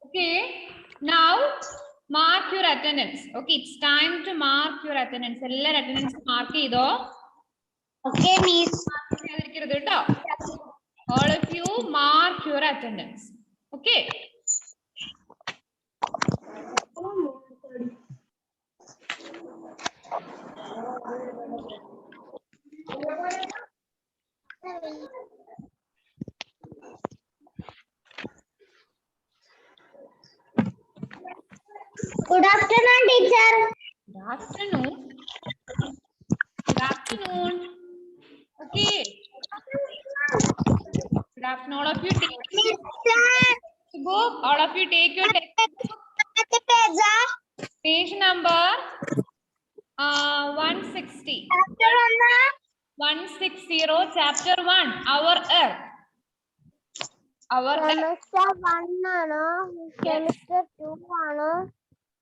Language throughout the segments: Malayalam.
Okay, now mark your attendance. Okay, it's time to mark your attendance. All attendance mark ചെയ്തോ? Okay, miss. ചെയ്തിരിക്കരുത് കേട്ടോ. All of you mark your attendance. Okay. Good afternoon, teacher. Good afternoon. Good afternoon. Okay. Good afternoon. All of you take your book. All of you take your page number 160. 160, chapter 1, our earth. Our Semester 1 ആണോ? Semester 2 ആണോ?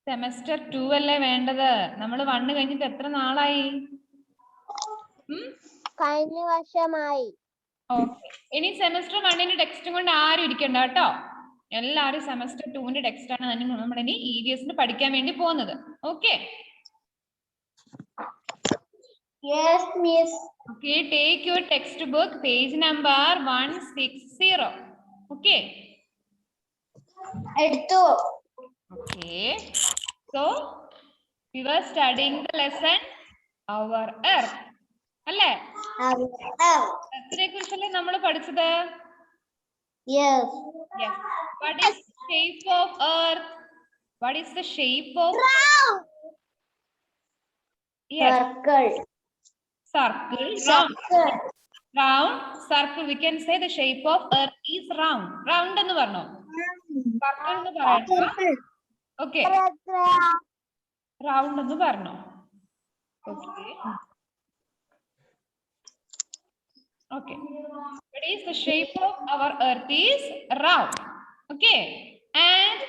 Semester 2 അല്ലേ വേണ്ടത്. നമ്മൾ 1 കഴിഞ്ഞിട്ട് എത്ര നാളായി? കഴിഞ്ഞ വർഷമായി. ഓക്കെ, ഇനി സെമസ്റ്റർ 1ന്റെ ടെക്സ്റ്റും കൊണ്ട് ആരും ഇരിക്കണ്ട കേട്ടോ. എല്ലാവരും സെമസ്റ്റർ 2ന്റെ ടെക്സ്റ്റ് ആണ് നമ്മൾ ഇനി EVS പഠിക്കാൻ വേണ്ടി പോകുന്നത്. Okay. Yes, miss. Okay, take your textbook, page number 160. Okay. എടുത്തു. Okay. So, we were studying the lesson our earth. അല്ലേ? എർത്തിനെ കുറിച്ചല്ലേ നമ്മൾ പഠിച്ചത്? Yes. Yes. What is the shape of earth? What is the shape of Round. Yes. Circle. Circle. Circle. Round. Circle. We can say the shape of earth is round. Round എന്ന് പറഞ്ഞോ? Circle എന്ന് പറയണോ? Okay. Round എന്ന് പറഞ്ഞോ? Okay. Okay. What is the shape of our earth is round. Okay. And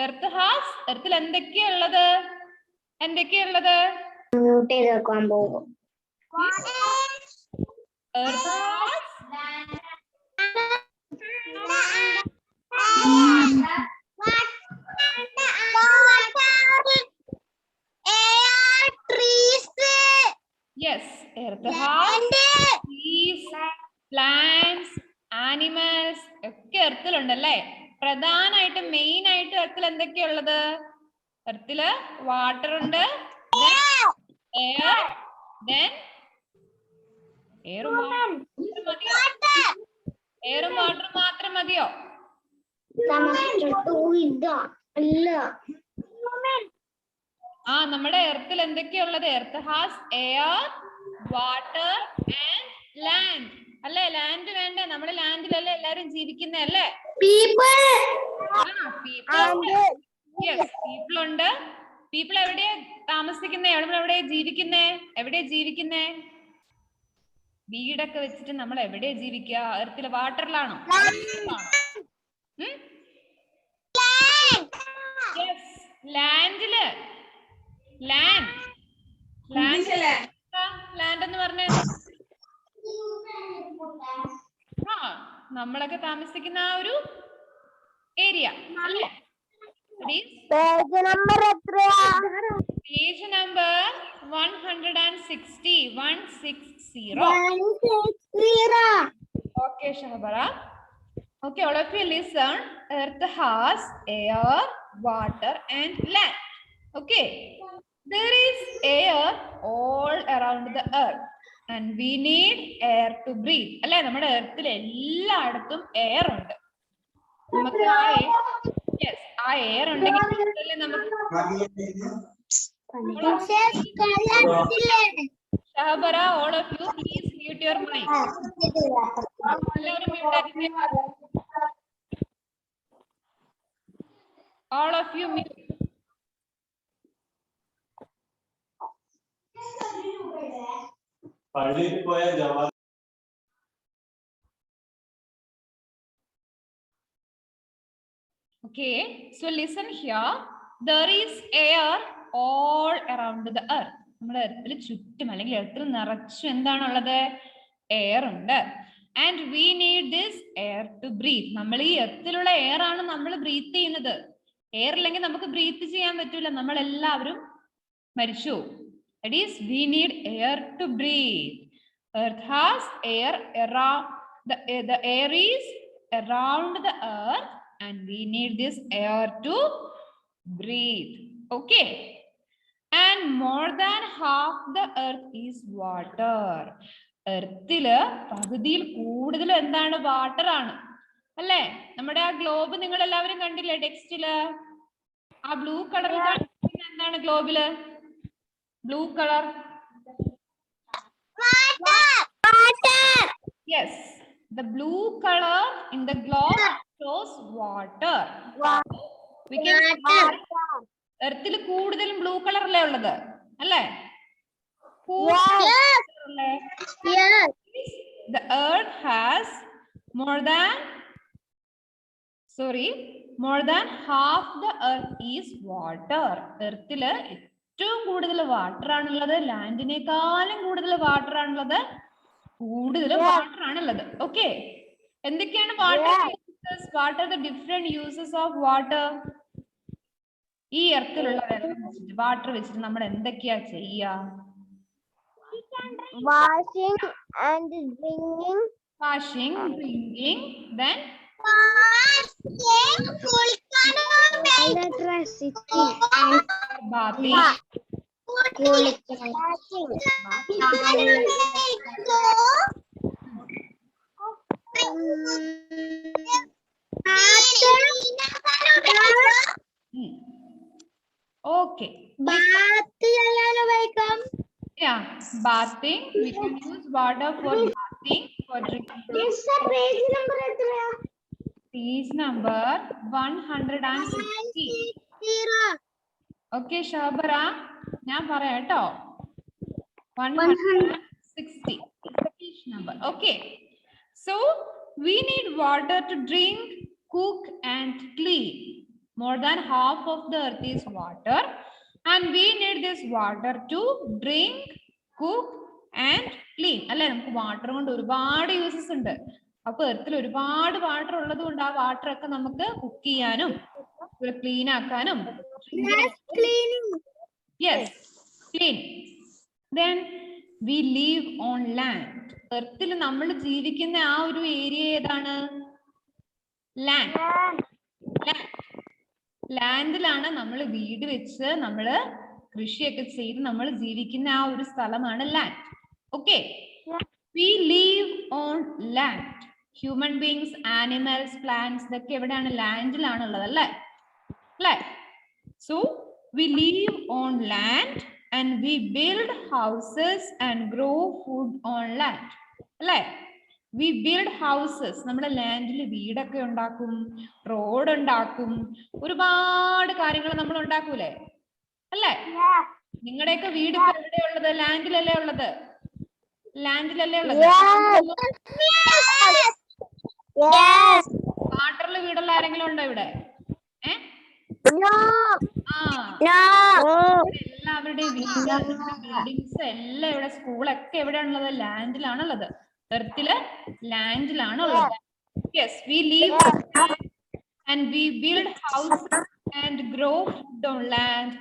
earthൽ എന്തൊക്കെയാ ഉള്ളത്? എന്തൊക്കെയാ ഉള്ളത്? മ്യൂട്ട് ചെയ്ത് വെക്കാൻ പോകും. Earth has yes, earth has trees, plants, animals ഒക്കെ എർത്തിലുണ്ടല്ലേ. പ്രധാനമായിട്ട് മെയിൻ ആയിട്ട് എർത്തിൽ എന്തൊക്കെയാ ഉള്ളത്? എർത്തില് വാട്ടർ ഉണ്ട്, എയർ, then എയറും വാട്ടർ മാത്രം മതിയോ? നമ്മുടെ എർത്തിൽ എന്തൊക്കെയുള്ളത്? Earth has air, water and land അല്ലേ? ലാൻഡ് വേണ്ടേ? നമ്മുടെ ലാൻഡിലല്ലേ എല്ലാരും ജീവിക്കുന്നേ അല്ലേ? പീപ്പിൾ ഉണ്ട്. പീപ്പിൾ എവിടെയാ താമസിക്കുന്നേ? എവിടെയാ ജീവിക്കുന്നേ? എവിടെയാ ജീവിക്കുന്നേ? വീടൊക്കെ വെച്ചിട്ട് നമ്മൾ എവിടെയാ ജീവിക്കുക? എർത്തിലെ വാട്ടറിലാണോ? ലാൻഡില്. ലാൻഡ് എന്ന് പറഞ്ഞ നമ്മളൊക്കെ താമസിക്കുന്ന ആ ഒരു ഏരിയ അല്ലേ? പേജ് നമ്പർ എത്രയാ? Page number 160. 160. Okay, Shahbara. Okay, all of you listen. Earth has air, water and land. Okay. There is air all around the earth and we need air to breathe. അല്ലേ? നമ്മുടെ എർത്തിൽ എല്ലായിടത്തും എയർ ഉണ്ട്. നമുക്ക് ആ എയർ ഉണ്ടെങ്കിൽ നമുക്ക് Shahbara, all of you please mute your mic. All of you mute. Okay, so listen here. There is air all around the earth. നമ്മുടെ എർത്തിൽ ചുറ്റും അല്ലെങ്കിൽ എർത്തിൽ നിറച്ചും എന്താണുള്ളത്? എയർ ഉണ്ട്. and we need this air to breathe. നമ്മൾ ഈ എർത്തിലുള്ള എയർ ആണ് നമ്മൾ ബ്രീത്ത് ചെയ്യുന്നത്. എയർ ഇല്ലെങ്കിൽ നമുക്ക് ബ്രീത്ത് ചെയ്യാൻ പറ്റൂല, നമ്മൾ എല്ലാവരും മരിച്ചു. That is, we need air to breathe. Earth has air around the air is around the earth and we need this air to breathe. Okay. And more than half the earth is water. എർത്തില് പകുതിയിൽ കൂടുതൽ എന്താണ്? വാട്ടർ ആണ് അല്ലേ? നമ്മുടെ ആ ഗ്ലോബ് നിങ്ങൾ എല്ലാവരും കണ്ടില്ലേ ടെക്സ്റ്റില്? ആ ബ്ലൂ കളറിൽ എന്താണ് ഗ്ലോബില്? Blue colour. Yes, the blue color in the globe shows water. We can എർത്തിൽ കൂടുതലും ബ്ലൂ കളറല്ലേ ഉള്ളത് അല്ലേ? The earth has more than half the earth is water. എർത്തില് ഏറ്റവും കൂടുതൽ വാട്ടർ ആണുള്ളത്, ലാൻഡിനേക്കാളും കൂടുതൽ വാട്ടർ ആണുള്ളത്, വാട്ടർ ആണുള്ളത്. ഓക്കെ, എന്തൊക്കെയാണ് water uses? What are the different uses of water? ഈ എർത്തിലുള്ള വെള്ളം വെച്ചിട്ട്, വാട്ടർ വെച്ചിട്ട് നമ്മൾ എന്തൊക്കെയാ ചെയ്യാ? Washing and drinking. Then electricity and bathing. Okay. Yeah, bathing. We can use water for bathing, for drinking. Page number 160. Okay, Shabara. ഞാൻ പറയാം കേട്ടോ. 160 page number. Okay. So we need water to drink, cook, and clean. More than half of the earth is water. And we need this water to drink, cook and clean. അല്ലെ, നമുക്ക് വാട്ടർ കൊണ്ട് ഒരുപാട് യൂസസ് ഉണ്ട്. അപ്പൊ എർത്തിൽ ഒരുപാട് വാട്ടർ ഉള്ളത് കൊണ്ട് ആ വാട്ടർ ഒക്കെ നമുക്ക് കുക്ക് ചെയ്യാനും ക്ലീൻ ആക്കാനും. Yes, clean. Then we live on land. എർത്തിൽ നമ്മൾ ജീവിക്കുന്ന ആ ഒരു ഏരിയ ഏതാണ്? ലാൻഡ്. ലാൻഡിലാണ് നമ്മൾ വീട് വെച്ച് നമ്മൾ കൃഷിയൊക്കെ ചെയ്ത് നമ്മൾ ജീവിക്കുന്ന ആ ഒരു സ്ഥലമാണ് land. Okay, we live on land. Human beings, animals, plants ഇതൊക്കെ എവിടെയാണ്? ലാൻഡിലാണ് ഉള്ളത് അല്ലേ? So we live on land and we build houses and grow food on land അല്ലേ? വി ബിൽഡ് ഹൗസസ്, നമ്മുടെ ലാൻഡിൽ വീടൊക്കെ ഉണ്ടാക്കും, റോഡ് ഉണ്ടാക്കും, ഒരുപാട് കാര്യങ്ങൾ നമ്മൾ ഉണ്ടാക്കൂലേ അല്ലേ? നിങ്ങളുടെയൊക്കെ വീട് ഇപ്പൊ എവിടെയാ ഉള്ളത്? ലാൻഡിലല്ലേ ഉള്ളത്? വാട്ടറിൽ വീടുള്ള ആരെങ്കിലും ഉണ്ടോ ഇവിടെ? എല്ലാവരുടെയും ബിൽഡിങ്സ് എല്ലാം ഇവിടെ, സ്കൂളൊക്കെ എവിടെയാണുള്ളത്? ലാൻഡിലാണുള്ളത്. എർത്തില് ലാൻഡിലാണുള്ളത്. Yes, we live and we build houses and grow food on land.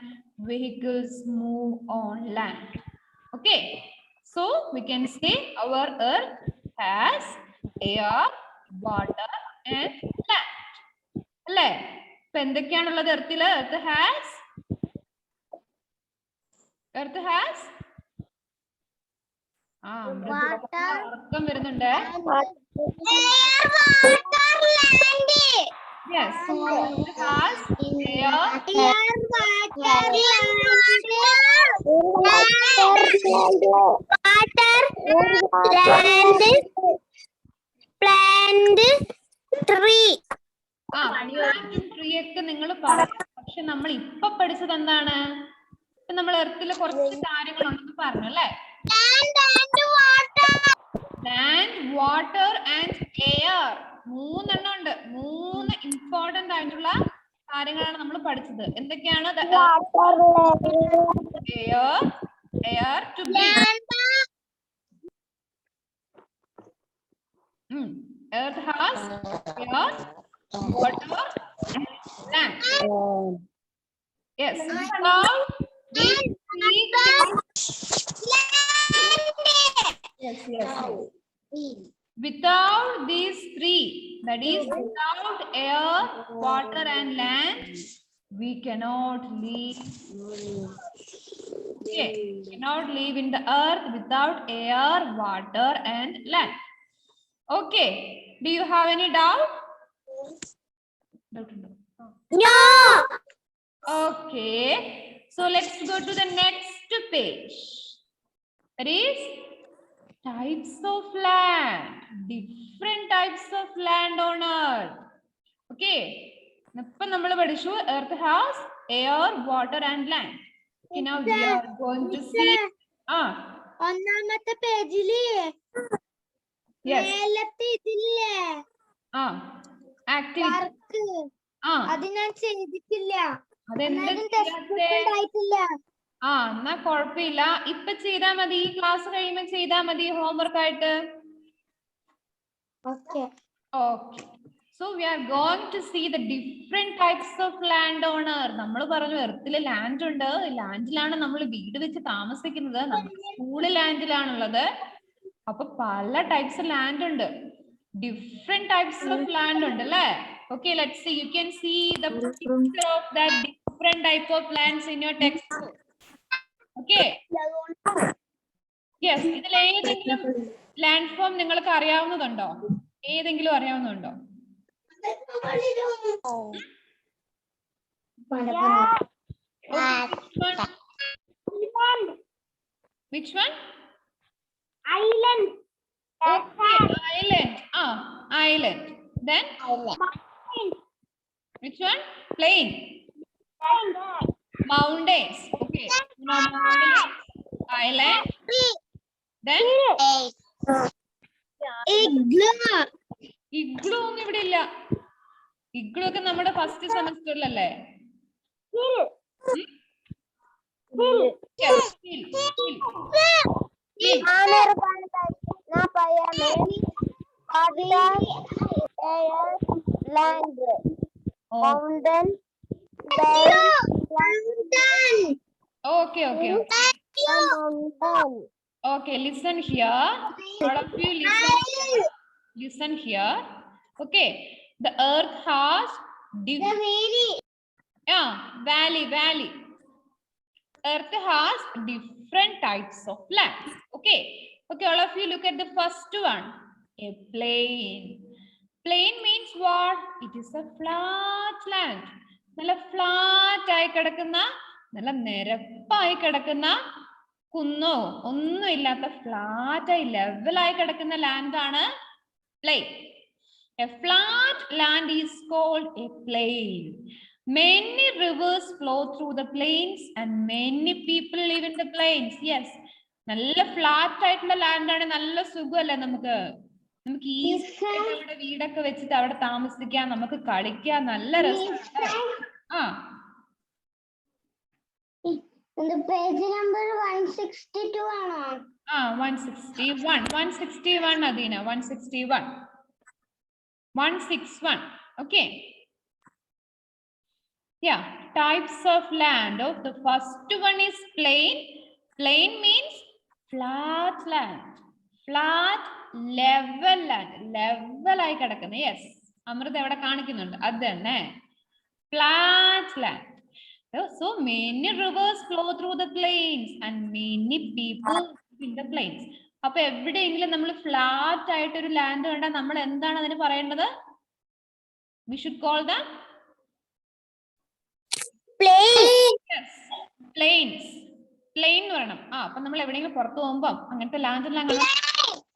Vehicles move on land. Okay, so we can say our earth has air, water and land. അല്ലേ? ഇപ്പൊ എന്തൊക്കെയാണുള്ളത് എർത്തില്? Earth has ഉറക്കം വരുന്നുണ്ട്. Yes, Earth has air, tree. Tree ഒക്കെ നിങ്ങൾ പറഞ്ഞു. പക്ഷെ നമ്മൾ ഇപ്പൊ പഠിച്ചത് എന്താണ്? നമ്മൾ എർത്തില് കുറച്ച് കാര്യങ്ങളുണ്ടെന്ന് പറഞ്ഞു അല്ലേ? Land, water and air. 3 എണ്ണം ഉണ്ട്. 3 ഇമ്പോർട്ടന്റ് ആയിട്ടുള്ള കാര്യങ്ങളാണ് നമ്മൾ പഠിച്ചത്. എന്തൊക്കെയാണ്? Air to breathe. Earth has air, water, and land. Yes. Without these three things, yes. Without these three, that is, without air, water, and land, we cannot live. Okay, cannot live in the earth without air, water, and land. Okay, do you have any doubt? No. Okay, so let's go to the next page. That is types of land, different types of land on earth. Okay, earth has air, water, and land. Okay, now we are going to see. ഒന്നാമത്തെ പേജില് Yes. മേലത്തെ ഇതില്ലേ Activity. വർക്ക് അത് ഞാൻ ചെയ്തിട്ടില്ല. അതെന്താ എന്നാ കുഴപ്പമില്ല. ഇപ്പൊ ചെയ്താ മതി, ഈ ക്ലാസ് കഴിയുമ്പോ ചെയ്താ മതി ഹോംവർക്ക് ആയിട്ട്. Okay. So we are going to see the different types of land on earth. നമ്മൾ പറഞ്ഞു എർത്തില് ലാൻഡ് ഉണ്ട്, ലാൻഡിലാണ് നമ്മൾ വീട് വെച്ച് താമസിക്കുന്നത്, നമ്മുടെ സ്കൂള് ലാൻഡിലാണുള്ളത്. അപ്പൊ പല ടൈപ്സ് ഓഫ് ലാൻഡ് ഉണ്ട്, ഡിഫറെന്റ് ടൈപ്സ് ഓഫ് ലാൻഡ് ഉണ്ട് അല്ലേ? Okay, let's see. You can see the picture of that different type of lands in your textbook. Okay. Yes. ഇതിൽ ഏതെങ്കിലും ലാൻഡ് ഫോം നിങ്ങൾക്ക് അറിയാവുന്നതുണ്ടോ? ഏതെങ്കിലും അറിയാവുന്നതുണ്ടോ? Which one? Island. Okay, island. Island. Then? Which one? Plain. Mountains. Okay. Mountains. Island. Then? Igloo ഒന്നും ഇവിടെ ഇല്ല. ഇഗ്ലൂ ഒക്കെ നമ്മുടെ first സെമസ്റ്ററിലല്ലേ? Land. Mountain. Okay. Okay, listen here. All of you listen here. Okay, the earth has valley. Earth has different types of land. Okay, all of you look at the first one. A plain. Plain means what? It is a flat land. നല്ല ഫ്ലാറ്റ് ആയി കിടക്കുന്ന, നല്ല നിരപ്പായി കിടക്കുന്ന, കുന്നോ ഒന്നും ഇല്ലാത്ത ഫ്ലാറ്റ് ആയി ലെവലായി കിടക്കുന്ന ലാൻഡ് ആണ് plain. A flat land is called a plain. Many rivers flow through the plains and many people live in the plains. Yes, നല്ല ഫ്ലാറ്റ് ആയിട്ടുള്ള ലാൻഡ് ആണ്, നല്ല സുഖമല്ലേ നമുക്ക് ഈസി ആയിട്ട് അവിടെ വീടൊക്കെ വെച്ചിട്ട് അവിടെ താമസിക്കാം, നമുക്ക് കളിക്കാം, നല്ല രസമാണ്. പേജ് നമ്പർ 162 ആണോ? 161 Adeena, 161. Okay. Yeah, types of land. The first one is plain. Plain means flat land. Flat level land. Level ആയി കിടക്കുന്ന. Yes. അമൃത എവിടെ കാണിക്കുന്നുണ്ട്? അത് തന്നെ. Flat land. So many rivers flow through the plains and many people in the plains. അപ്പൊ എവിടെയെങ്കിലും നമ്മൾ ഫ്ലാറ്റ് ആയിട്ട് ഒരു ലാൻഡ് കണ്ടാൽ നമ്മൾ എന്താണ് അതിന് പറയേണ്ടത്? We should call them plains. Yes, plains. Plain എന്ന് പറയണം. അപ്പൊ നമ്മൾ എവിടെയെങ്കിലും പുറത്തു പോകുമ്പോ അങ്ങനത്തെ ലാൻഡെല്ലാം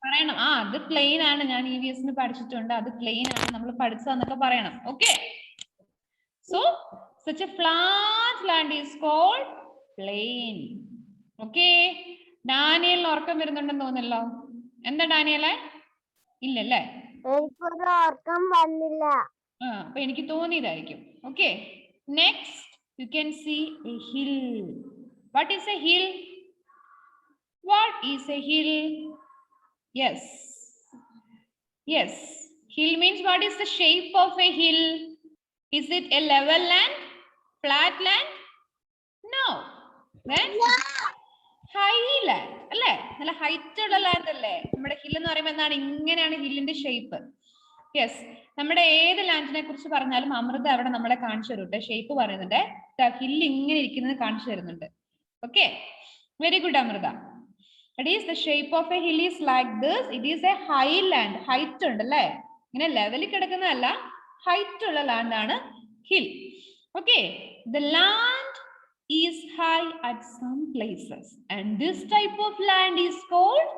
പറയണം, അത് പ്ലെയിൻ ആണ്, ഞാൻ EVS പഠിച്ചിട്ടുണ്ട്, അത് പ്ലെയിൻ ആണ്, നമ്മൾ പഠിച്ചതെന്നൊക്കെ പറയണം. Okay, so such a flat land is called plain. Okay, ഡാനിയലിന് ഉറക്കം വരുന്നുണ്ടെന്ന് തോന്നുന്നല്ലോ. എന്താ ഡാനിയലെ? ഇല്ലല്ലേ? ഉറക്കം വന്നില്ല. അപ്പൊ എനിക്ക് തോന്നിയതായിരിക്കും. Okay, next you can see a hill. What is a hill? What is a hill? Yes, Yes. Hill means what is the shape of a hill? Is it a level land? Flat land? No. Then high land. അല്ലേ? നല്ല ഹൈറ്റ് ഉള്ള ലാൻഡ് അല്ലേ? നമ്മുടെ ഹിൽ എന്ന് പറയുമ്പോൾ എന്താണ്? ഇങ്ങനെയാണ് ഹില്ലിന്റെ ഷേപ്പ്. യെസ്, നമ്മുടെ ഏത് ലാൻഡിനെ കുറിച്ച് പറഞ്ഞാലും അമൃത അവിടെ നമ്മളെ കാണിച്ചു തരും കേട്ടോ. ഷേപ്പ് പറയുന്നുണ്ട്. ഹില്ല് ഇങ്ങനെ ഇരിക്കുന്നത് കാണിച്ചു തരുന്നുണ്ട്. Okay, very good Amrita. That is, the shape of a hill is like this. It is a high land. Height ഉണ്ട് അല്ലേ? ഇങ്ങനെ ലെവലിൽ കിടക്കുന്നതല്ല, ഹൈറ്റ് ഉള്ള ലാൻഡ് ആണ് hill. Okay, the land is high at some places and this type of land is called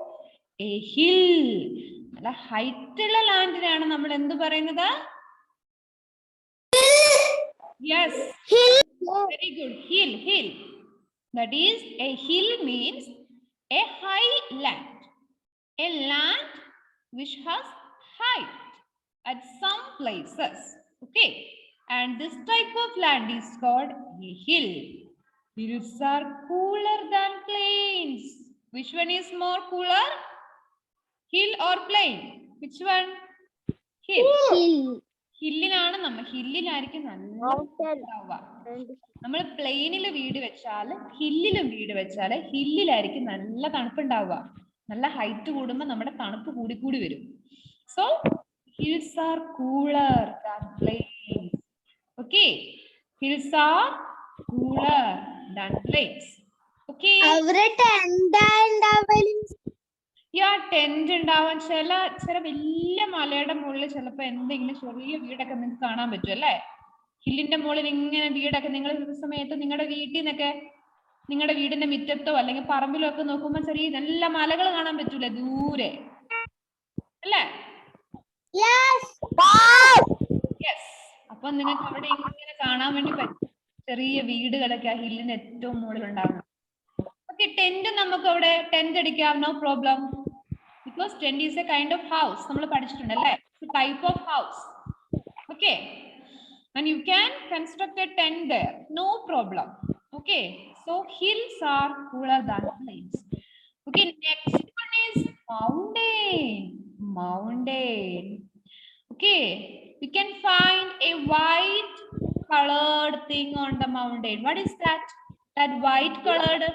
a hill. നല്ല ഹൈറ്റ് ഉള്ള ലാൻഡിനാണ് നമ്മൾ എന്ത് പറയുന്നത്? Yes, very good. Hill. That is, a hill means a high land, a land which has height at some places. Okay, and this type of land is called a hill. Hills are cooler than plains. Which one is more cooler? Hill or plain? Which one? Hill. ഹില്ലിനാണ് ഹില്ലിലായിരിക്കും നല്ല ഉണ്ടാവുക. നമ്മൾ പ്ലെയിനിൽ വീട് വെച്ചാല് ഹില്ലിലും വീട് വെച്ചാല് ഹില്ലിലായിരിക്കും നല്ല തണുപ്പുണ്ടാവുക. നല്ല ഹൈറ്റ് കൂടുമ്പോൾ നമ്മുടെ തണുപ്പ് കൂടി വരും. So hills are cooler than plains. Okay, hills are cooler than plains. Okay, tent ഉണ്ടാവാൻ ചില വലിയ മലയുടെ മുകളിൽ ചിലപ്പോ എന്തെങ്കിലും ചെറിയ വീടൊക്കെ നിങ്ങൾക്ക് കാണാൻ പറ്റും അല്ലേ? ഹില്ലിന്റെ മുകളിൽ ഇങ്ങനെ വീടൊക്കെ നിങ്ങൾ സമയത്ത് നിങ്ങളുടെ വീട്ടിൽ നിന്നൊക്കെ നിങ്ങളുടെ വീടിന്റെ മുറ്റത്തോ അല്ലെങ്കിൽ പറമ്പിലോ ഒക്കെ നോക്കുമ്പോ ചെറിയ നല്ല മലകൾ കാണാൻ പറ്റൂലേ ദൂരെ അല്ലേ? അപ്പൊ നിങ്ങൾക്ക് അവിടെ ഇങ്ങനെ കാണാൻ വേണ്ടി പറ്റും ചെറിയ വീടുകളൊക്കെ ആ ഹില്ലിന് ഏറ്റവും മുകളിൽ ഉണ്ടാകുന്നത്. ഓക്കെ, ടെന്റ് നമുക്ക് അവിടെ ടെന്റ് അടിക്കാം, no problem. Because tent is a kind of house. നമ്മൾ പഠിച്ചിട്ടുണ്ട് അല്ലേ? It's a type of house. Okay, and you can construct a tent there, no problem. Okay, so hills are cooler than plains. Okay, next one is mountain. Okay, we can find a white colored thing on the mountain. What is that? That white colored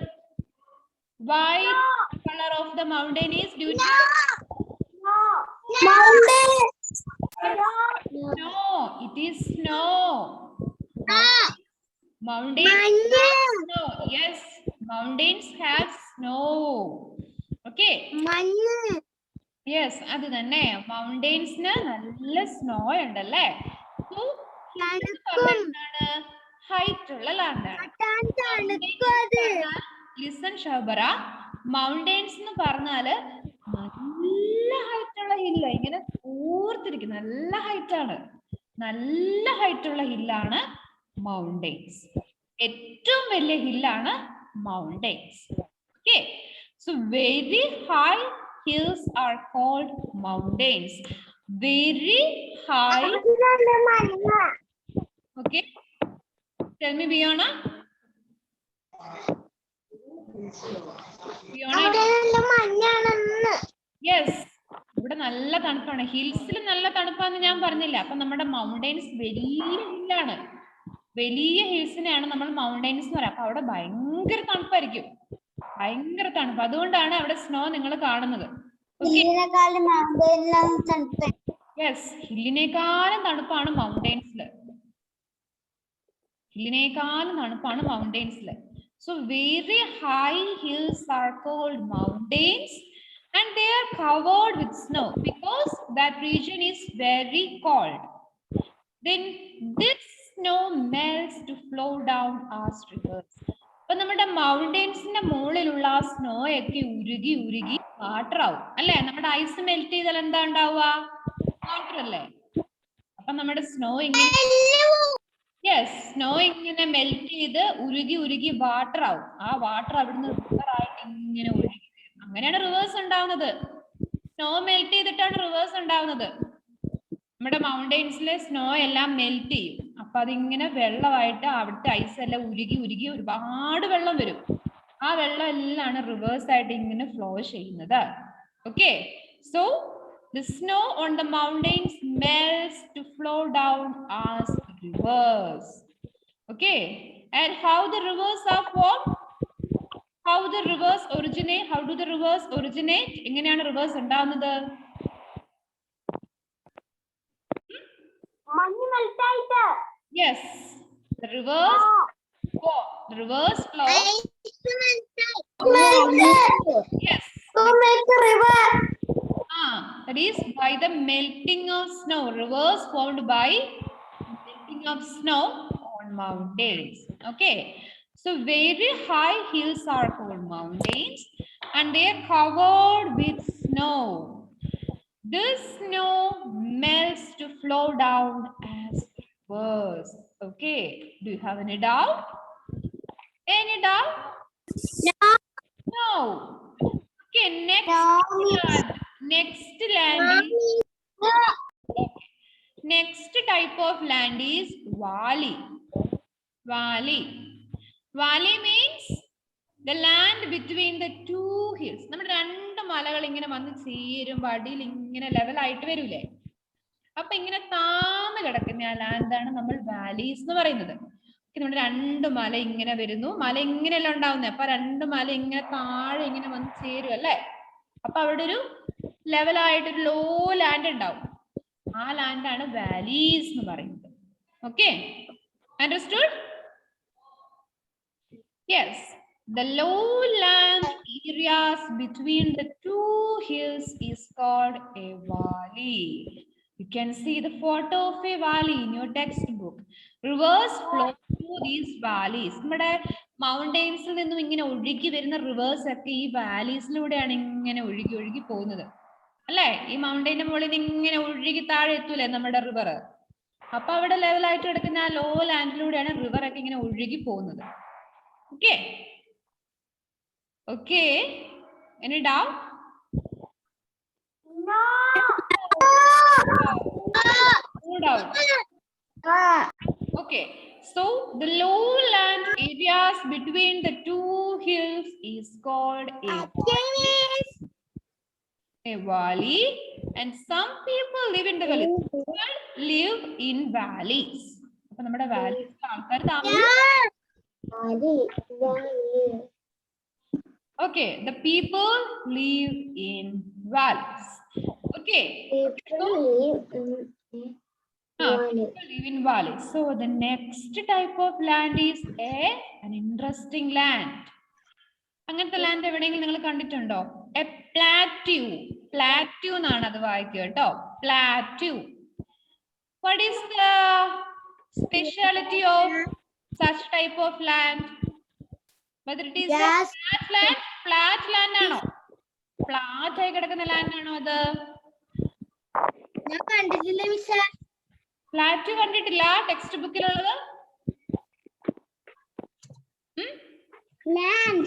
color of the mountain is, do you know? No, it is snow. Mountains have snow. Yes, mountains have snow. Okay. Yes, അത് തന്നെ. മൗണ്ടെയിൻസിന് നല്ല സ്നോ ഉണ്ടല്ലേ? ഹൈറ്റ് ഉള്ള ലാൻഡാണ്. ലിസൺ ഷബറ, മൗണ്ടെയിൻസ് എന്ന് പറഞ്ഞാല് നല്ല ഹൈറ്റ് ഉള്ള ഹില്ല, ഇങ്ങനെ കൂർത്തിരിക്കും, നല്ല ഹൈറ്റ് ആണ്. നല്ല ഹൈറ്റ് ഉള്ള ഹില്ലാണ് മൗണ്ടെയിൻസ്. ഏറ്റവും വലിയ ഹില്ലാണ് mountains. Okay, so very high hills are called mountains. Very high. Okay, tell me, Biona. Yes, ഇവിടെ നല്ല തണുപ്പാണ്. ഹിൽസിൽ നല്ല തണുപ്പാന്ന് ഞാൻ പറഞ്ഞില്ല. അപ്പൊ നമ്മുടെ മൗണ്ടെയിൻസ് വലിയ ഹില്ലാണ്. വലിയ ഹിൽസിനെയാണ് നമ്മൾ മൗണ്ടെയിൻസ് എന്ന് പറയാം. അപ്പൊ അവിടെ ഭയങ്കര തണുപ്പായിരിക്കും, ഭയങ്കര തണുപ്പ്. അതുകൊണ്ടാണ് അവിടെ സ്നോ നിങ്ങൾ കാണുന്നത്. യെസ്, ഹില്ലിനേക്കാളും തണുപ്പാണ് മൗണ്ടെയിൻസില്. ഹില്ലിനേക്കാളും തണുപ്പാണ് മൗണ്ടെയിൻസില്. So very high hills are called mountains and they are covered with snow because that region is very cold. Then this snow melts to flow down as rivers. അപ്പൊ നമ്മുടെ മൗണ്ടെയിൻസിന്റെ മുകളിലുള്ള ആ സ്നോ ഒക്കെ ഉരുകി വാട്ടർ ആവും അല്ലെ? നമ്മുടെ ഐസ് മെൽറ്റ് ചെയ്താൽ എന്താ ഉണ്ടാവുക? വാട്ടർ അല്ലേ? അപ്പൊ നമ്മുടെ സ്നോ ഇങ്ങനെ സ്നോ ഇങ്ങനെ മെൽറ്റ് ചെയ്ത് ഉരുകി വാട്ടർ ആവും. ആ വാട്ടർ അവിടുന്ന് റിവർ ആയിട്ട് ഇങ്ങനെ ഒഴുകി വരും. അങ്ങനെയാണ് റിവേഴ്സ് ഉണ്ടാവുന്നത്. സ്നോ മെൽറ്റ് ചെയ്തിട്ടാണ് റിവേഴ്സ് ഉണ്ടാവുന്നത്. നമ്മുടെ മൗണ്ടെയിൻസിലെ സ്നോ എല്ലാം മെൽറ്റ് ചെയ്യും. അപ്പൊ അതിങ്ങനെ വെള്ളമായിട്ട് അവിടുത്തെ ഐസ് എല്ലാം ഉരുകി ഒരുപാട് വെള്ളം വരും. ആ വെള്ളം എല്ലാം റിവേഴ്സ് ആയിട്ട് ഇങ്ങനെ ഫ്ലോ ചെയ്യുന്നത്. Okay, so The snow on the mountains melts to flow down as rivers. Okay. And how the rivers are formed? How the rivers originate? How do the rivers originate? എങ്ങനെയാണ് rivers ഉണ്ടാവുന്നത്? മഞ്ഞ് മെൽറ്റായിട്ട്. Yes. The rivers flow. The rivers flow. Yes. That is by the melting of snow. Rivers formed by melting of snow on mountains. Okay. So very high hills are called mountains and they are covered with snow. This snow melts to flow down as rivers. Okay. Do you have any doubt? Any doubt? No. Okay. Next land is next type of land is valley. Valley means the land between the two hills. നമ്മുടെ രണ്ട് മലകൾ ഇങ്ങനെ വന്ന് ചേരുമ്പോൾ അടിയിൽ ഇങ്ങനെ ലെവൽ ആയിട്ട് വരൂലേ? അപ്പൊ ഇങ്ങനെ താന്ന് കിടക്കുന്ന ആ ലാൻഡാണ് നമ്മൾ വാലീസ് എന്ന് പറയുന്നത്. നമ്മുടെ രണ്ട് മല ഇങ്ങനെ വരുന്നു, മല ഇങ്ങനെയല്ല ഉണ്ടാവുന്നത്. അപ്പൊ രണ്ട് മല ഇങ്ങനെ താഴെ ഇങ്ങനെ വന്ന് ചേരും അല്ലേ? അപ്പൊ അവിടെ ഒരു ലെവലായിട്ടൊരു ലോ ലാൻഡ് ഉണ്ടാവും. ആ ലാൻഡാണ് വാലീസ് എന്ന് പറയുന്നത്. Okay, understood? Yes, the lowland areas between the two hills is called a valley. You can see the photo of a valley in your textbook. Rivers flow through these valleys. നമ്മുടെ മൗണ്ടെയിൻസിൽ നിന്നും ഇങ്ങനെ ഒഴുകി വരുന്ന റിവേഴ്സ് ഒക്കെ ഈ വാലീസിലൂടെയാണ് ഇങ്ങനെ ഒഴുകി പോകുന്നത് അല്ലേ? ഈ മൗണ്ടെയിന്റെ മുകളിൽ നിന്ന് ഇങ്ങനെ ഒഴുകി താഴെ എത്തൂലേ നമ്മുടെ റിവർ? അപ്പൊ അവിടെ ലെവലായിട്ട് കിടക്കുന്ന ആ ലോ ലാൻഡിലൂടെയാണ് റിവർ ഒക്കെ ഇങ്ങനെ ഒഴുകി പോകുന്നത്. Okay. Okay. Any doubt? No. No doubt. Okay. So the lowland areas between the two hills is called a valley, and some people live in the valleys. People live in valleys. അപ്പൊ നമ്മുടെ valleys ആൾക്കാർ താമസിക്കും. Okay, the people live in valleys. Okay, people live in valleys. So the next type of land is an interesting land. അങ്ങനത്തെ ലാൻഡ് എവിടെയെങ്കിലും നിങ്ങൾ കണ്ടിട്ടുണ്ടോ? A plateau. പ്ലാറ്റ്യൂ എന്നാണ് അത് വായിക്കുക കേട്ടോ. Plateau. What is the speciality of such type of land? Whether it is a flat land ആണോ? ഫ്ലാറ്റ് ആയി കിടക്കുന്ന ലാൻഡ് ആണോ അത്? ഞാൻ കണ്ടിട്ടില്ല മിസ്സേ. ഫ്ലാറ്റ് കണ്ടിട്ടില്ല ടെക്സ്റ്റ് ബുക്കിലുള്ളത്? Land.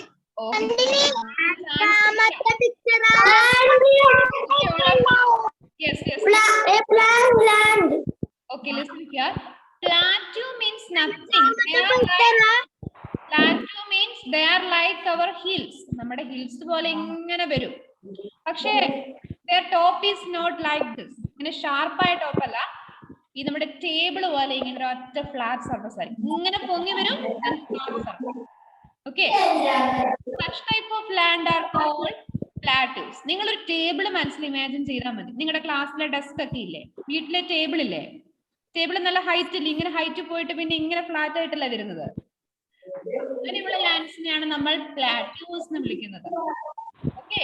Yes. Land. Okay, listen here. Plateau means nothing. Plateau means they are like our hills. നമ്മുടെ ഹിൽസ് പോലെ ഇങ്ങനെ വരും. പക്ഷേ their top is not like this. ഇങ്ങനെ ഷാർപ്പായ ടോപ്പ് അല്ല. ഈ നമ്മുടെ ടേബിൾ പോലെ ഇങ്ങനെ ഒരു ഒറ്റ ഫ്ലാറ്റ് സർഫസ് ആയിരിക്കും. ഇങ്ങനെ പൊങ്ങി വരും. Okay. Such type of land are called plateaus. നിങ്ങൾ ഒരു ടേബിൾ മനസ്സിൽ ഇമാജിൻ ചെയ്താൽ മതി. നിങ്ങളുടെ ക്ലാസ്സിലെ ഡെസ്ക് ഒക്കെ ഇല്ലേ? വീട്ടിലെ ടേബിൾ ഇല്ലേ? ടേബിൾ നല്ല ഹൈറ്റ് ഇല്ല, ഇങ്ങനെ ഹൈറ്റ് പോയിട്ട് പിന്നെ ഇങ്ങനെ ഫ്ലാറ്റ് ആയിട്ടല്ല വരുന്നത്. അങ്ങനെയുള്ള ലാൻഡ്സിനെയാണ് നമ്മൾ പ്ലാറ്റ്യൂസ് എന്ന് വിളിക്കുന്നത്. ഓക്കെ,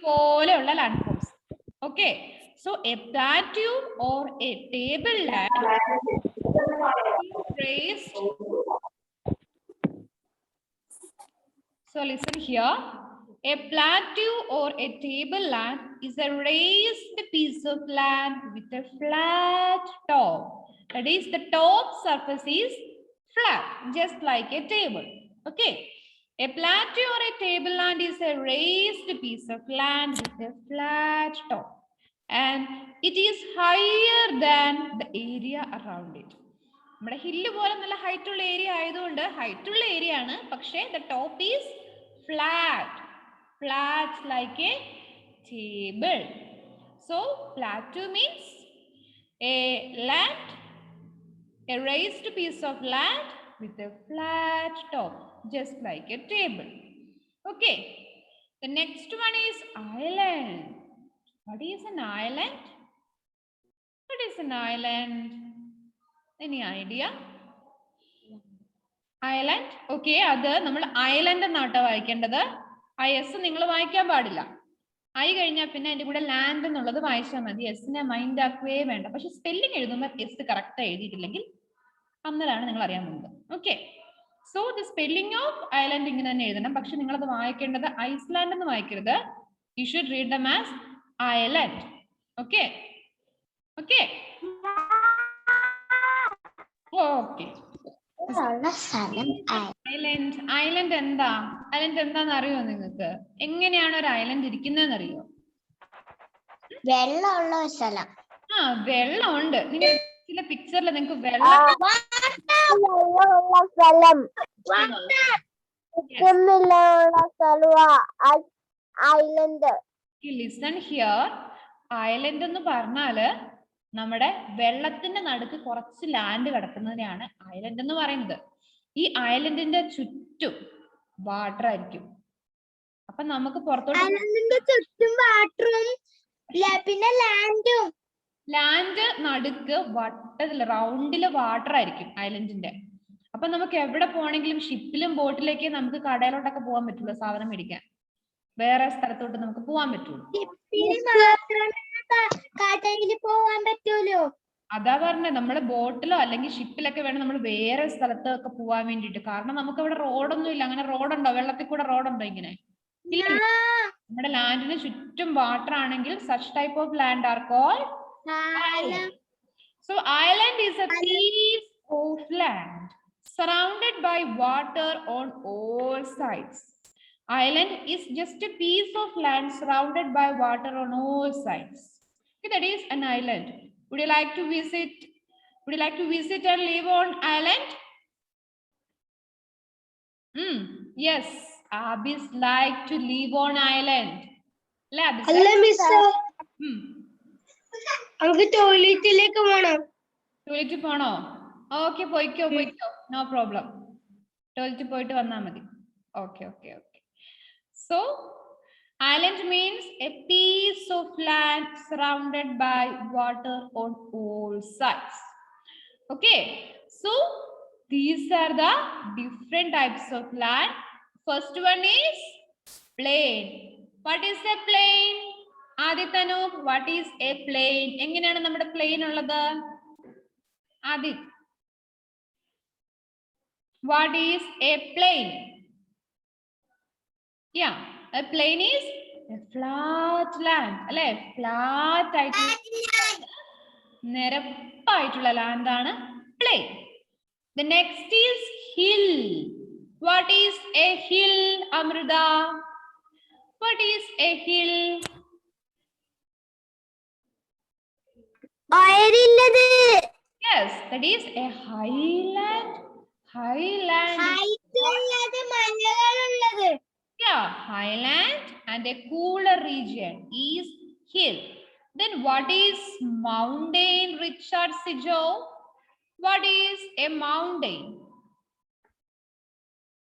പോലെയുള്ള land forms. Okay, so A plateau or A table land raised. So listen here. A plateau or a tableland is a raised piece of land with a flat top. That is, the top surface is flat, just like a table. Okay. A plateau or a tableland is a raised piece of land with a flat top, and it is higher than the area around it. നമ്മുടെ ഹില്ല് പോലെ നല്ല ഹൈറ്റ് ഉള്ള ഏരിയ ആയതുകൊണ്ട് ഹൈറ്റ് ഉള്ള ഏരിയ ആണ്, പക്ഷേ the top is flat. flat like a table. So plateau means a land, a raised piece of land with a flat top, just like a table. Okay. The next one is island. What is an island? What is an island? Any idea? Island. Okay, അത് നമ്മൾ island എന്നാട്ടോ വായിക്കേണ്ടത്. എസ് നിങ്ങൾ വായിക്കാൻ പാടില്ല. ആയി കഴിഞ്ഞാൽ പിന്നെ അതിന്റെ കൂടെ ലാൻഡ് എന്നുള്ളത് വായിച്ചാൽ മതി. എസിനെ മൈൻഡ് ആക്കുകയേ വേണ്ട. പക്ഷെ സ്പെല്ലിംഗ് എഴുതുമ്പോൾ എസ് കറക്റ്റ് എഴുതിയിട്ടില്ലെങ്കിൽ അന്നേരമാണ് നിങ്ങൾ അറിയാൻ പോകുന്നത്. Okay. So the spelling of island ഇങ്ങനെ തന്നെ എഴുതണം. പക്ഷെ നിങ്ങൾ അത് വായിക്കേണ്ടത് ഐസ്ലാൻഡ് എന്ന് വായിക്കരുത്. You should read them as island. Okay. Okay. Okay. Island. Island എന്താ? ഐലൻഡ് എന്താന്ന് അറിയോ നിങ്ങൾക്ക്? എങ്ങനെയാണ് ഒരു ഐലൻഡ് ഇരിക്കുന്നതെന്ന് അറിയോ? വെള്ളമുള്ള സ്ഥലം. വെള്ളമുണ്ട്. നിങ്ങൾ ചില പിക്ചറിൽ നിങ്ങൾക്ക് വെള്ളം സ്ഥലം ഐലൻഡ്. Listen here. ഐലൻഡ് എന്ന് പറഞ്ഞാല് നമ്മുടെ വെള്ളത്തിന്റെ നടുക്ക് കുറച്ച് ലാൻഡ് കിടക്കുന്നതിനെയാണ് ഐലൻഡ് എന്ന് പറയുന്നത്. ഈ ഐലൻഡിന്റെ ചുറ്റും വാട്ടർ ആയിരിക്കും. അപ്പൊ നമുക്ക് പുറത്തോട്ട് ചുറ്റും വാട്ടറും പിന്നെ ലാൻഡും. ലാൻഡ് നടുക്ക് വട്ടത്തില് റൗണ്ടില് വാട്ടർ ആയിരിക്കും ഐലൻഡിന്റെ. അപ്പൊ നമുക്ക് എവിടെ പോണെങ്കിലും ഷിപ്പിലും ബോട്ടിലേക്ക് നമുക്ക് കടയിലോട്ടൊക്കെ പോകാൻ പറ്റുള്ളൂ സാധനം മേടിക്കാൻ. വേറെ സ്ഥലത്തോട്ട് നമുക്ക് പോകാൻ പറ്റുള്ളൂ. പോവാൻ പറ്റൂലോ. അതാ പറഞ്ഞത്, നമ്മുടെ ബോട്ടിലോ അല്ലെങ്കിൽ ഷിപ്പിലൊക്കെ വേണം നമ്മൾ വേറെ സ്ഥലത്തൊക്കെ പോവാൻ വേണ്ടിട്ട്. കാരണം നമുക്ക് അവിടെ റോഡൊന്നും ഇല്ല. അങ്ങനെ റോഡുണ്ടോ? വെള്ളത്തിൽ കൂടെ റോഡുണ്ടോ? ഇങ്ങനെ നമ്മുടെ ലാൻഡിന് ചുറ്റും വാട്ടർ ആണെങ്കിൽ such type of land are called island. So island is a piece of land surrounded by water on all sides. Island is just a piece of land surrounded by water on all sides. Okay, that is an island. Would you like to visit? Would you like to visit and live on island? Yes, Abis like to live on island. നമുക്ക് ടോയ്ലറ്റിലേക്ക് പോണം. ടോയ്ലറ്റിൽ പോണോ? ഓക്കെ, പോയിക്കോ. No problem. ടോയ്ലറ്റിൽ പോയിട്ട് വന്നാൽ മതി. Okay. So island means a piece of land surrounded by water on all sides. Okay, so these are the different types of land. First one is plain. What is a plain? Aditanu, what is a plain? എങ്ങനെയാണ് നമ്മുടെ plain ഉള്ളത്? Adit, what is a plain? Yeah, a plain is a flat land. അല്ലേ? Flat ആയിട്ടുള്ള നിരപ്പായിട്ടുള്ള land ആണ് plain. The next is hill. What is a hill, Amrita? What is a hill? Yes, that is a highland. Yeah, highland and a cooler region is hill. Then what is mountain, Richard Sijo? What is a mountain?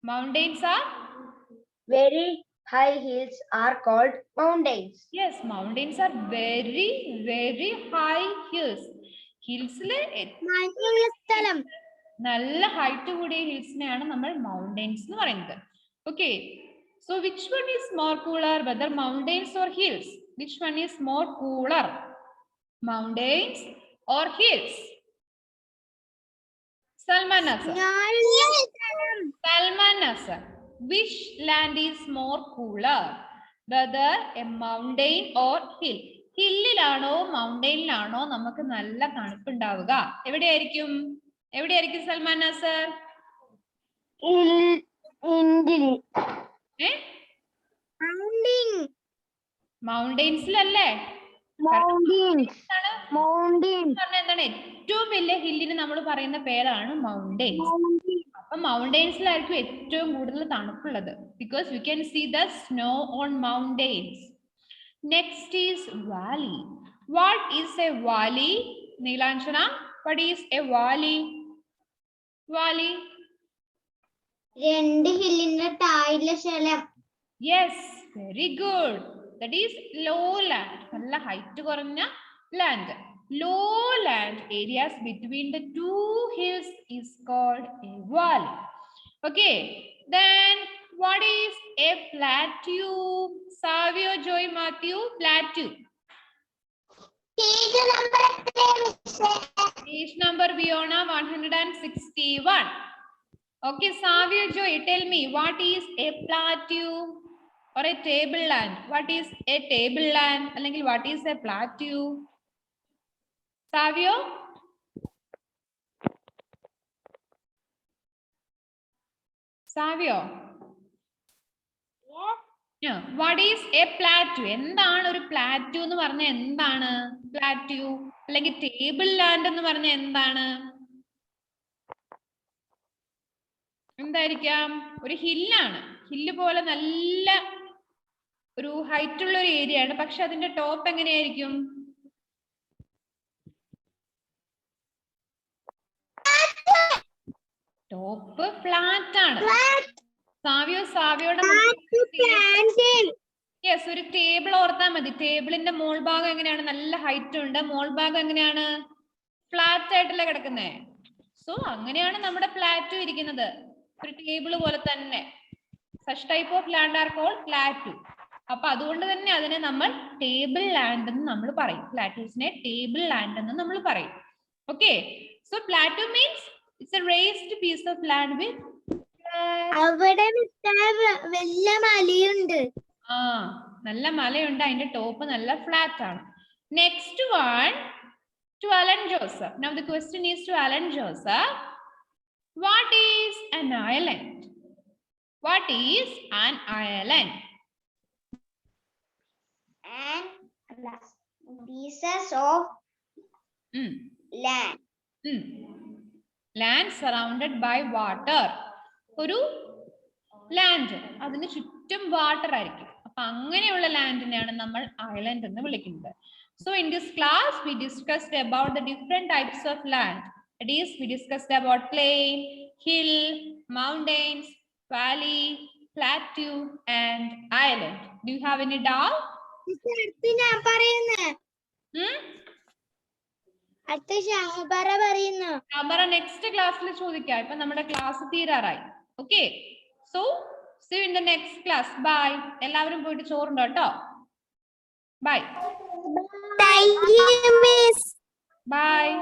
Mountains are very high hills are called mountains. Yes, mountains are very high hills. Hills നല്ല ഹൈറ്റ് കൂടിയ ഹിൽസിനെയാണ് നമ്മൾ മൗണ്ടെയിൻസ് എന്ന് പറയുന്നത്. Okay, so which one is more cooler, whether mountains or hills? Which one is more cooler, mountains or hills? Salman Nasser, which land is more cooler, whether a mountain or hill? ഹില്ലിലാണോ മൗണ്ടെയിനിലാണോ നമുക്ക് നല്ല തണുപ്പുണ്ടാവുക? എവിടെയായിരിക്കും സൽമാൻ നാസർ? മൗണ്ടെയിൻസിലല്ലേ? എന്താണ് ഏറ്റവും വലിയ ഹില്ലിന് നമ്മൾ പറയുന്ന പേരാണ് മൗണ്ടെയിൻസ്. അപ്പൊ അപ്പൊ മൗണ്ടെയ്ൻസിലായിരിക്കും ഏറ്റവും കൂടുതൽ തണുപ്പുള്ളത് because you can see the snow on mountains. Next is valley. What is a valley? Neelanjana, what is a valley? Valley. രണ്ട് ഹില്ലിന്റെ താഴെയുള്ള സ്ഥലം. Yes, very good. That is lowland. നല്ല ഹൈറ്റ് കുറഞ്ഞ land. Lowland areas between the two hills is called a valley. Okay. Then what is a plateau? Savio, Joy, Matthew, plateau. Page number Biona 161. Okay, Savio, Joy, tell me what is a plateau or a tableland? What is a tableland? അല്ലെങ്കിൽ what is a plateau? Savio? Savio? Yeah. What is a plateau? എന്താണ് ഒരു plateau എന്ന് പറഞ്ഞാൽ എന്താണ്? Plateau അല്ലെങ്കിൽ ടേബിൾ ലാൻഡ് എന്ന് പറഞ്ഞാൽ എന്താണ്? എന്തായിരിക്കാം? ഒരു ഹില്ലാണ്. ഹില്ല് പോലെ നല്ല ഒരു ഹൈറ്റ് ഉള്ള ഒരു ഏരിയ ആണ്. പക്ഷെ അതിന്റെ ടോപ്പ് എങ്ങനെയായിരിക്കും? ടോപ്പ് ഫ്ലാറ്റ് ആണ്. സാവിയോയുടെ യെസ്, ഒരു ടേബിൾ ഓർത്താൽ മതി. ടേബിളിന്റെ മോൾ ഭാഗം എങ്ങനെയാണ്? നല്ല ഹൈറ്റ് ഉണ്ട്. മോൾ ഭാഗം എങ്ങനെയാണ്? ഫ്ലാറ്റ് ആയിട്ടല്ലേ കിടക്കുന്നേ. സോ അങ്ങനെയാണ് നമ്മുടെ പ്ലാറ്റു ഇരിക്കുന്നത്, ഒരു ടേബിൾ പോലെ തന്നെ. Such type of land are called plateau. അപ്പൊ അതുകൊണ്ട് തന്നെ അതിനെ നമ്മൾ ടേബിൾ ലാൻഡ് എന്ന് നമ്മൾ പറയും. പ്ലാറ്റൂസിനെ ടേബിൾ ലാൻഡ് എന്ന് നമ്മൾ പറയും. Okay, so plateau means it's a raised piece of land with അവിടെ വലിയ മലയുണ്ട്. ആ, നല്ല മലയുണ്ട്. അതിന്റെ ടോപ്പ് നല്ല ഫ്ലാറ്റ് ആണ്. Next one to Alan Joseph. Now the question is to Alan Joseph. What is an island? What is an island? And pieces of land. Land surrounded by water. ഒരു ലാൻഡ്, അതിന് ചുറ്റും വാട്ടർ ആയിരിക്കും. അപ്പൊ അങ്ങനെയുള്ള ലാൻഡിനെയാണ് നമ്മൾ ഐലൻഡ് എന്ന് വിളിക്കുന്നത്. So in this class we discussed about the different types of land. That is, we discussed about plain, hill, mountains, valley, plateau and island. Do you have any doubt? ഞാൻ പറയുന്നു. അടുത്ത ഷാബറ പറയുന്നു. ഷാബറ നെക്സ്റ്റ് ക്ലാസ്സിൽ ചോദിക്കാം. ഇപ്പൊ നമ്മുടെ ക്ലാസ് തീരാറായി. Okay, so see you in the next class. Bye. എല്ലാവരും പോയിട്ട് ചോറുണ്ടോ കേട്ടോ. Bye. Thank you, Miss. Bye.